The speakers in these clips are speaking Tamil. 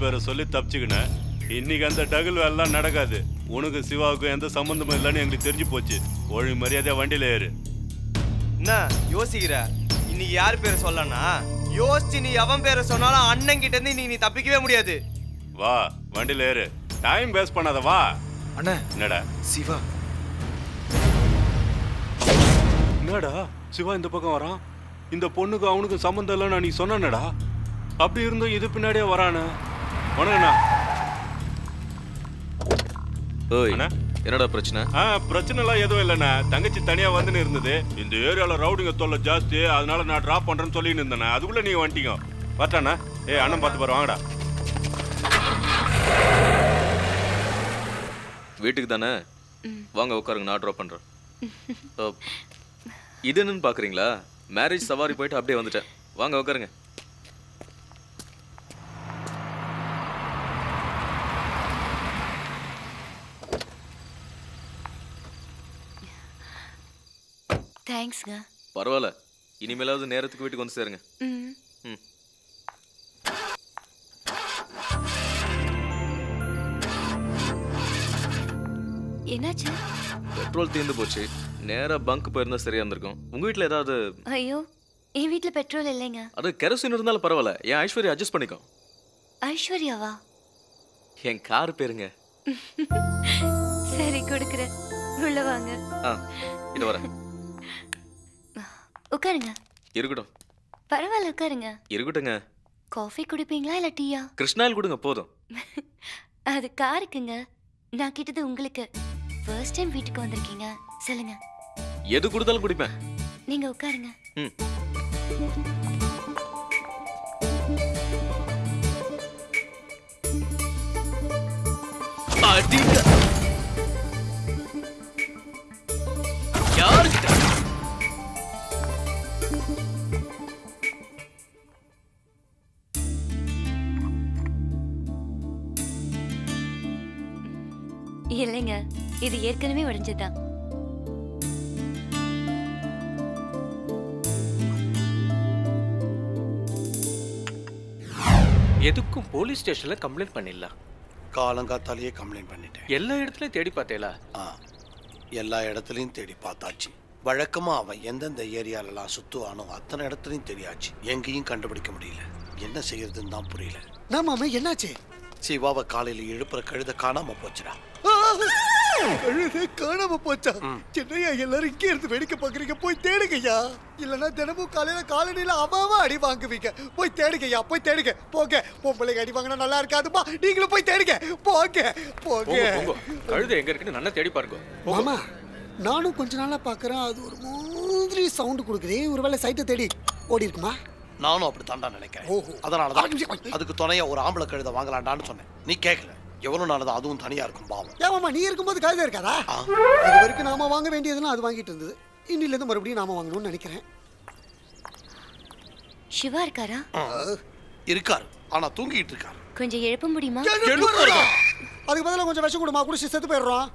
பேரை சொல்லி தப்பிச்சுக்கின. இன்னைக்கு அந்த டகுல் எல்லாம் நடக்காது. உனக்கு சிவாவுக்கும் எந்த சம்பந்தமும் இல்லைன்னு எங்களுக்கு தெரிஞ்சு போச்சு. ஒழுங்கு மரியாதையா வண்டியில ஏறு. என்ன யோசிக்கிற? இன்னைக்கு யார் பேரை சொல்லனா? யோசிச்சு நீ எவன் பேரை சொன்னாலும் அண்ணன் கிட்ட இருந்து நீ தப்பிக்கவே முடியாது. வா வண்டியில ஏறு. டைம் வேஸ்ட் பண்ணாத வா. அண்ணா என்னடா சிவா? என்னடா சிவா இந்த பக்கம் வரான்? இந்த பொண்ணுக்கு அவனுக்கு சம்மந்தம் இல்லைன்னு நீ சொன்னடா. அப்படி இருந்தும் இது பின்னாடியே வரானு. வணக்கண்ணா. ஓய் என்னடா பிரச்சனை? பிரச்சனை எல்லாம் எதுவும் இல்லைண்ணா. தங்கச்சி தனியா வந்துன்னு இருந்தது. இந்த ஏரியால ரவுடிங்க தொல்லை ஜாஸ்தி, அதனால நான் டிராப் பண்றேன்னு சொல்லின்னு இருந்தேண்ணா. அதுக்குள்ள நீங்க வந்துட்டீங்க. வரட்டாண்ணா. அண்ணன் பார்த்து பாரு வாங்கடா. வீட்டுக்கு தானே? வாங்க உட்காருங்க, நான் ட்ராப் பண்றேன். இது என்னன்னு பாக்குறீங்களா? மேரேஜ் சவாரி போயிட்டு அப்படியே வந்துட்டேன். வாங்க உட்காருங்க. தேங்க்ஸ்ங்க. பரவாயில்ல, இனிமேலாவது நேரத்துக்கு வீட்டுக்கு வந்து சேருங்க. என்னாச்சு? பெட்ரோல் தீர்ந்து போச்சு. நேரா பங்க் போயிருந்தா சரியா இருந்திருக்கும். உங்க வீட்ல ஏதாவது? ஐயோ, என் வீட்ல பெட்ரோல் இல்லைங்க. அது கெரோசின் இருந்தாலும் பரவாயில்ல. என் ஐஸ்வர்யா அட்ஜஸ்ட் பண்ணிக்கோ. ஐஸ்வர்யாவா? என் கார் பேருங்க. சரி கொடுக்குறேன், உள்ள வாங்க. இது வரேன். உட்காருங்க. இருக்கட்டும். பரவாயில்ல உட்காருங்க. இருக்கட்டுங்க. காஃபி குடிப்பீங்களா இல்ல டீயா? கிருஷ்ணாயில் கொடுங்க போதும். அது காருக்குங்க, நான் கிட்டது உங்களுக்கு. ஃபர்ஸ்ட் டைம் வீட்டுக்கு வந்திருக்கீங்க, சொல்லுங்க. எது கொடுத்தாலும் குடிப்பேன். நீங்க உட்காருங்க. யாருக்கிட்ட? இல்லைங்க, இது ஏற்கனவே உடைஞ்சதுதான். எதுக்கும் போலீஸ் ஸ்டேஷன்ல கம்ப்ளைண்ட் பண்ணிடலாம். காலங்காத்தாலேயே கம்ப்ளைண்ட் பண்ணிட்டேன். எல்லா இடத்துலயும் தேடி பார்த்தேலா? எல்லா இடத்துலையும் தேடி பார்த்தாச்சு. வழக்கமா அவன் எந்தெந்த ஏரியாலலாம் சுத்துவானோ அத்தனை இடத்துலையும் தெரியாச்சு. எங்கேயும் கண்டுபிடிக்க முடியல. என்ன செய்யறதுன்னு தான் புரியல. மாமா என்னாச்சு? சிவாவை காலையில எழுப்புற கழுத காணாம போச்சுடா. கழுத காணாம போச்சா? என்னையா எல்லாரும் இங்கே இருந்து வேடிக்கை பாக்குறீங்க? போய் தேடுங்கய்யா. இல்லன்னா தினமும் காலையில காலனில அவாவா அடி வாங்குவீங்க. போய் தேடுங்கய்யா, போய் தேடுங்க. போங்க, பொம்பளைக்கு அடி வாங்கினா நல்லா இருக்காதுப்பா. நீங்களும் போய் தேடுங்க. போங்க போங்க. கழுத எங்க இருக்குன்னு நல்லா தேடி பாருங்க. மாமா நானும் கொஞ்ச நாளா பாக்குறேன், அது ஒரு மாதிரி சவுண்ட் கொடுக்குது. ஒருவேளை சைட்டை தேடி ஓடி இருக்குமா? நானும் அப்படி தாண்டா நினைக்கிறேன். அதனாலதான் அதுக்கு துணையா ஒரு ஆம்பளை கழுத வாங்கலாண்டான்னு சொன்னேன். நீ கேட்கல. எவ்வளவு நாளதான் அதுவும் தனியா இருக்கும் பாவம். ஏமாமா நீ இருக்கும்போது கழுத இருக்காதா? இது வரைக்கும் நாம வாங்க வேண்டியதுலாம் அது வாங்கிட்டு இருந்தது. இன்னில இருந்து மறுபடியும் நாம வாங்கணும்னு நினைக்கிறேன். சிவா இருக்காரா? இருக்காரு, ஆனா தூங்கிட்டு இருக்காரு. கொஞ்சம் எழுப்ப முடியுமா? அதுக்கு பதிலா கொஞ்சம் விஷம் கொடுமா, குடிச்சு செத்து போயிடுறோம்.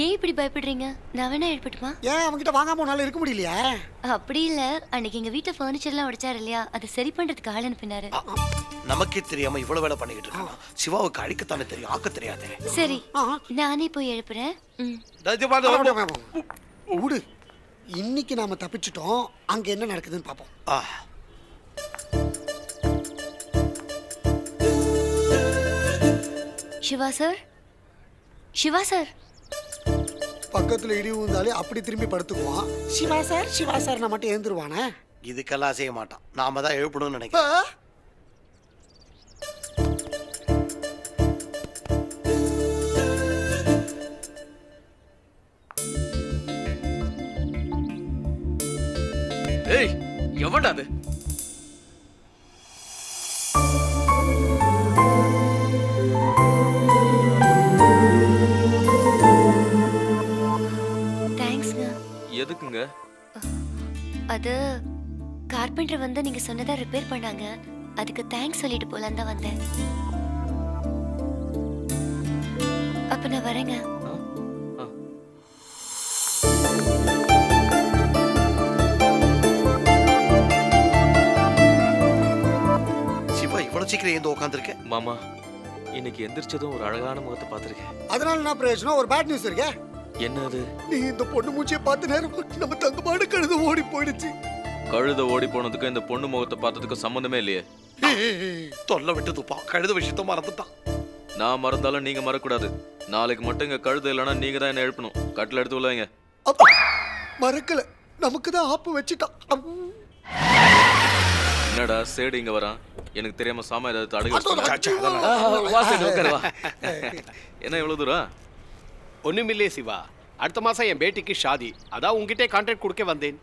ஏன் இப்படி பயப்படுறீங்க? நான் வேணா எழுப்பட்டுமா? ஏன் அவங்கிட்ட வாங்காம உன்னால இருக்க முடியலையா? அப்படி இல்ல, அன்னைக்கு எங்க வீட்டுல ஃபர்னிச்சர்லாம் உடைச்சாரு இல்லையா, அதை சரி பண்றதுக்கு ஆள் அனுப்பினாரு. நமக்கே தெரியாம இவ்வளவு வேலை பண்ணிக்கிட்டு இருக்கான். சிவாவுக்கு அழிக்கத்தானே தெரியும், ஆக்க தெரியாதே. சரி நானே போய் எழுப்புறேன். விடு, இன்னைக்கு நாம தப்பிச்சிட்டோம். அங்க என்ன நடக்குதுன்னு பாப்போம். Siva sir, Siva sir. பக்கத்துல இடி விழுந்தாலே அப்படி திரும்பி படுத்துக்குவான். சிவா சார் சிவா சார் நான் மட்டும் எழுந்துருவானே. இதுக்கெல்லாம் செய்ய மாட்டான். நாம தான் எழுப்பணும்னு நினைக்கிறேன். ஏய் எவன்டா அது? எதுக்குங்க? அது கார்பெண்டர் வந்து நீங்க சொன்னதை ரிப்பேர் பண்ணாங்க. அதுக்கு தேங்க்ஸ் சொல்லிட்டு போலாம் தான் வந்தேன். அப்ப நான் வரேங்க. சிவா இவ்வளவு சீக்கிரம் ஏந்து உட்காந்துருக்க? மாமா இன்னைக்கு எந்திரிச்சதும் ஒரு அழகான முகத்தை பார்த்திருக்கேன். அதனால என்ன பிரயோஜனம்? ஒரு பேட் நியூஸ் இருக்கே. என்ன அது? நீ இந்த பொண்ணு மூஞ்சியை பார்த்த நேரம் நம்ம தங்கமான கழுது ஓடி போயிடுச்சு. கழுத ஓடி போனதுக்கு இந்த பொண்ணு முகத்தை பார்த்ததுக்கு சம்பந்தமே இல்லையே. தொல்லை விட்டுதுப்பா, கழுத விஷயத்த மறந்துட்டான். நான் மறந்தாலும் நீங்க மறக்கூடாது. நாளைக்கு மட்டும் இங்க கழுத இல்லைன்னா நீங்க தான் என்ன எழுப்பணும். கட்டில எடுத்து உள்ளவங்க. மறக்கல, நமக்கு தான் ஆப்பு வச்சுட்டான். என்னடா சேடு இங்க வரான்? எனக்கு தெரியாம சாமா ஏதாவது அடகு என்ன இவ்வளவு தூரம்? ஒண்ணுமில்லே சிவா, அடுத்த மாசம் என் பேட்டிக்கு ஷாதி. அதான் உங்ககிட்ட கான்ட்ராக்ட் கொடுக்க வந்தேன்.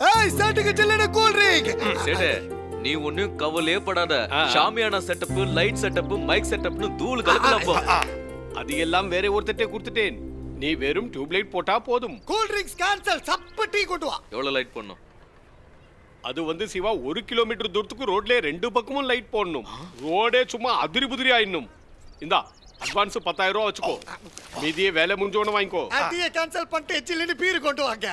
சேடு, நீ ஒன்னும் கவலையே படாத. Shamiana setup, light setup, mic செட்டப்னு தூள் கலக்கலாம் போ. அது எல்லாம் வேற ஒருத்தட்டே கொடுத்துட்டேன். நீ வெறும் டியூப் லைட் போட்டா போதும். கூல் ட்ரிங்க்ஸ் கேன்சல், சப்ப டீ கொண்டு வா. எவ்வளவு லைட் போடணும்? அது வந்து சிவா 1 கிலோமீட்டர் தூரத்துக்கு ரோட்ல 2 பக்கமும் லைட் போடணும். ரோடே சும்மா அதிரி புதிரி ஆயிடணும். இந்தா அட்வான்ஸ் 10,000 ரூபா வச்சுக்கோ. மீதியே வேலை முடிஞ்சோன்னு வாங்கிக்கோ. டீயை கேன்சல் பண்ணிட்டு எச்சிலின்னு பீர் கொண்டு வாங்க.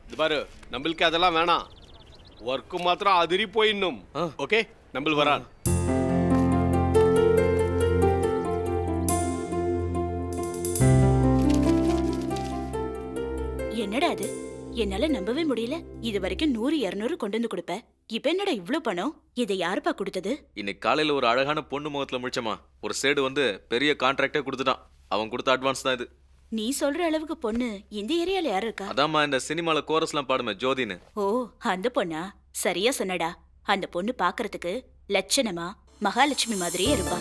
இது பாரு, நம்மளுக்கு அதெல்லாம் வேணாம். ஒர்க்கு மாத்திரம் அதிரி போயிடணும். ஓகே, நம்ம வரான். என்னடா அது? என்னால நம்பவே முடியல. இது வரைக்கும் 100 200 கொண்டு வந்து கொடுப்ப. இப்ப என்னடா இவ்ளோ பணம்? இதை யாருப்பா கொடுத்தது? இன்னைக்கு காலையில ஒரு அழகான பொண்ணு முகத்துல முடிச்சமா ஒரு சேடு வந்து பெரிய கான்ட்ராக்டே கொடுத்துட்டான். அவன் கொடுத்த அட்வான்ஸ் தான் இது. நீ சொல்ற அளவுக்கு பொண்ணு இந்த ஏரியால யாரு இருக்கா? அதாம்மா இந்த சினிமால கோரஸ்லாம் பாடுமே ஜோதின்னு. ஓ, அந்த பொண்ணா? சரியா சொன்னடா. அந்த பொண்ணு பாக்குறதுக்கு லட்சணமா மகாலட்சுமி மாதிரியே இருப்பா.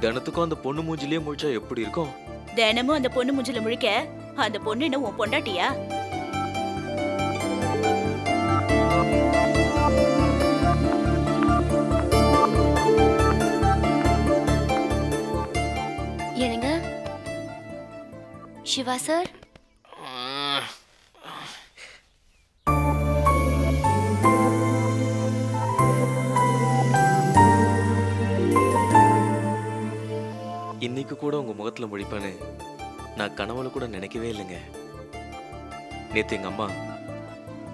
தினத்துக்கும் அந்த பொண்ணு மூஞ்சிலேயே முழிச்சா எப்படி இருக்கும்? தினமும் அந்த பொண்ணு மூஞ்சில முழிக்க அந்த பொண்ணு என்ன உன் பொண்டாட்டியா? என்னங்க சிவா சார்? இன்னைக்கு கூட உங்க முகத்துல முழிப்பேன்னு நான் கனவுல கூட நினைக்கவே இல்லைங்க. நேத்து எங்க அம்மா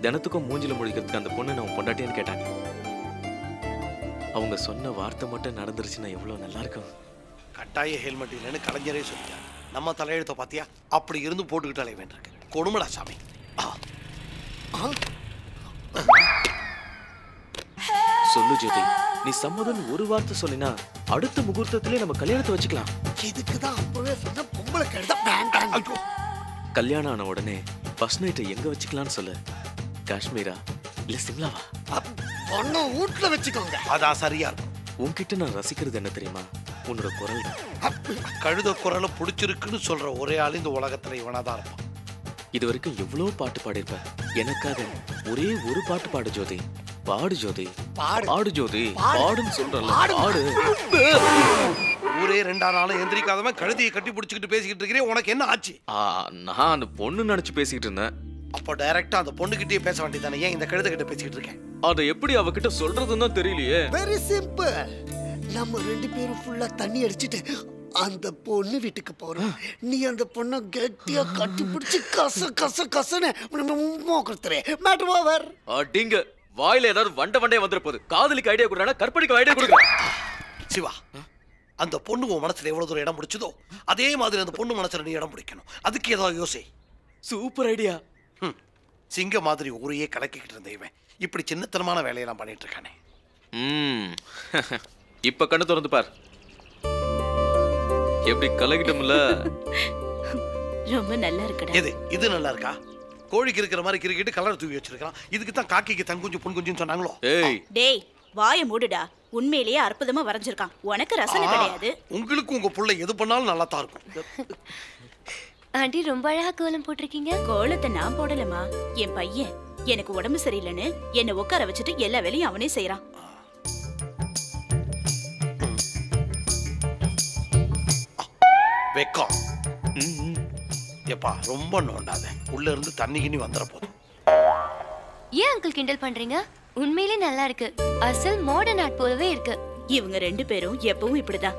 தினத்துக்கும் மூஞ்சில முழிக்கிறதுக்கு அந்த பொண்ணு நான் பொண்டாட்டியான்னு கேட்டாங்க. அவங்க சொன்ன வார்த்தை மட்டும் நடந்துருச்சுன்னா எவ்வளவு நல்லா இருக்கும். கட்டாய ஹெல்மெட் இல்லைன்னு கலைஞரே சொல்லிட்டார். நம்ம தலையெழுத்த பாத்தியா? அப்படி இருந்து போட்டுக்கிட்டாலே வேண்டியிருக்கு. கொடுமடா சாமி. சொல்லு ஜோதி, நீ சம்மதம் ஒரு வார்த்தை சொன்னா அடுத்த முகூர்த்தத்திலே நம்ம கல்யாணத்தை வச்சுக்கலாம். இதுக்குதான் அப்பவே சொன்ன பொம்பளை கழுத. கல்யாணம் ஆன உடனே ஃபர்ஸ்ட் நைட்டை எங்க வச்சுக்கலாம்னு சொல்லு. காஷ்மீரா இல்ல சிம்லாவா? பொண்ணு வீட்டுல வச்சுக்கோங்க. அதான் சரியா இருக்கும். உன்கிட்ட நான் ரசிக்கிறது என்ன தெரியுமா? உன்னோட குரல் தான். கழுத குரலை பிடிச்சிருக்குன்னு சொல்ற ஒரே ஆள் இந்த உலகத்துல இவனாதான் இருப்பான். இது வரைக்கும் எவ்வளவு பாட்டு பாடிருப்ப. எனக்காக ஒரே ஒரு பாட்டு பாடு ஜோதி. பாடு ஜோதி, பாடு ஜோதி, பாடுன்னு சொல்றல. பாடு. ஊரே 2 நாளும் எந்திரிக்காதவன் கழுதையை கட்டி பிடிச்சிக்கிட்டு பேசிக்கிட்டு இருக்கிறேன். உனக்கு என்ன ஆச்சு? நான் அந்த பொண்ணு நினைச்சு பேசிக்கிட்டு இருந்தேன். அப்போ டைரக்டா அந்த பொண்ணுகிட்டயே பேச வேண்டியதானே? ஏன் இந்த கழுதை கிட்ட பேசிக்கிட்டு இருக்கேன்? அதை எப்படி அவகிட்ட சொல்றதுன்னு தான் தெரியலையே. Very simple. நம்ம 2 பேரும் ஃபுல்லா தண்ணி அடிச்சிட்டு அந்த பொண்ணு வீட்டுக்கு போறோம். நீ அந்த பொண்ணை கெட்டியா கட்டி பிடிச்சி கச கச கசன்னு கொடுத்துறே. Matter over. அடிங்க வாயில ஏதாவது வண்டே வந்துற போகுது. காதலிக்கு ஐடியா கொடுறானா கற்பனைக்கு ஐடியா கொடுக்குற. சிவா, அந்த பொண்ணு உன் மனசுல எவ்வளவு தூரம் இடம் பிடிச்சதோ அதே மாதிரி அந்த பொண்ணு மனசுல நீ இடம் பிடிக்கணும். அதுக்கு ஏதாவது யோசி. Super idea. சிங்க மாதிரி ஊரையே கலக்கிக்கிட்டு இருந்த இவன் இப்படி சின்னத்தனமான வேலையெல்லாம் பண்ணிட்டு இருக்கானே. இப்ப கண்ணு திறந்து பார். எப்படி கலக்கிட்டோம்ல? ரொம்ப நல்லா இருக்குடா. இது நல்லா இருக்கா? கோழிக்கு இருக்கிற மாதிரி கிரிக்கெட் கலர் தூவி வச்சிருக்கான். இதுக்கு தான் காக்கிக்கு தன் குஞ்சு பொன் குஞ்சுன்னு சொன்னாங்களோ. டேய் வாயை மூடுடா. உண்மையிலேயே அற்புதமா வரைஞ்சிருக்கான். உனக்கு ரசனை கிடையாது. உங்களுக்கு உங்க புள்ள எது பண்ணாலும் நல்லா தான் இருக்கும். ஆண்டி ரொம்ப அழகா கோலம் போட்டிருக்கீங்க. கோலத்தை நான் போடலமா, என் பையன். எனக்கு உடம்பு சரியில்லைன்னு என்னை உட்கார வச்சுட்டு எல்லா வேலையும் அவனே செய்யறான். வெக்கம். எப்பா ரொம்ப நோண்டாத. உள்ள இருந்து தண்ணி கிண்ணி வந்துற போதும். ஏன் அங்கிள் கிண்டல் பண்றீங்க? உண்மையிலே நல்லா இருக்கு. அசல் மாடர்ன் ஆர்ட் போலவே இருக்கு. இவங்க 2 பேரும் எப்பவும் இப்படிதான்.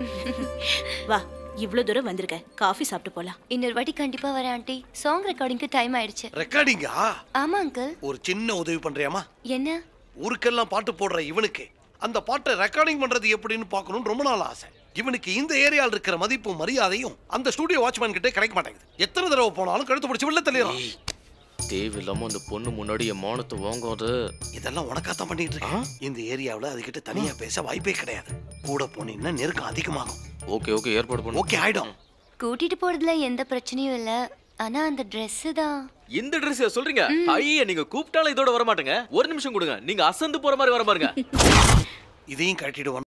வா, இவ்ளோ தூரம் வந்திருக்க. காஃபி சாப்பிட்டு போலாம். இன்னொரு வாட்டி கண்டிப்பா வரேன் ஆண்டி. சாங் ரெக்கார்டிங்க்கு டைம் ஆயிடுச்சு. ரெக்கார்டிங்கா? ஆமா அங்கிள். ஒரு சின்ன உதவி பண்றியாமா? என்ன? ஊருக்கெல்லாம் பாட்டு போடுற இவனுக்கு அந்த பாட்டை ரெக்கார்டிங் பண்றது எப்படின்னு பார்க்கணும்னு ரொம்ப நாள் ஆசை. இவனுக்கு இந்த ஏரியால இருக்கிற மதிப்பும் மரியாதையும் அந்த ஸ்டூடியோ வாட்ச்மேன் கிட்ட கிடைக்க மாட்டேங்குது. எத்தனை தடவை போனாலும் கழுத்து பிடிச்சி வெளில தள்ளிடுறான். தேவையில்லாம அந்த பொண்ணு முன்னாடி என் மானத்தை வாங்காது. இதெல்லாம் உனக்காத்தான் பண்ணிட்டு இருக்கேன். இந்த ஏரியாவில் அதுகிட்ட தனியா பேச வாய்ப்பே கிடையாது. கூட போனீங்கன்னா நெருக்கம் அதிகமாகும். ஓகே ஓகே ஏற்பாடு பண்ணு. ஓகே ஆயிடும். கூட்டிட்டு போறதுல எந்த பிரச்சனையும் இல்ல. ஆனா அந்த Dress தான். இந்த Dress சொல்றீங்க? ஐயே நீங்க கூப்பிட்டாலும் இதோட வர மாட்டேங்க. ஒரு நிமிஷம் கொடுங்க. நீங்க அசந்து போற மாதிரி வர பாருங்க. இதையும் கட்டிடுவோம்.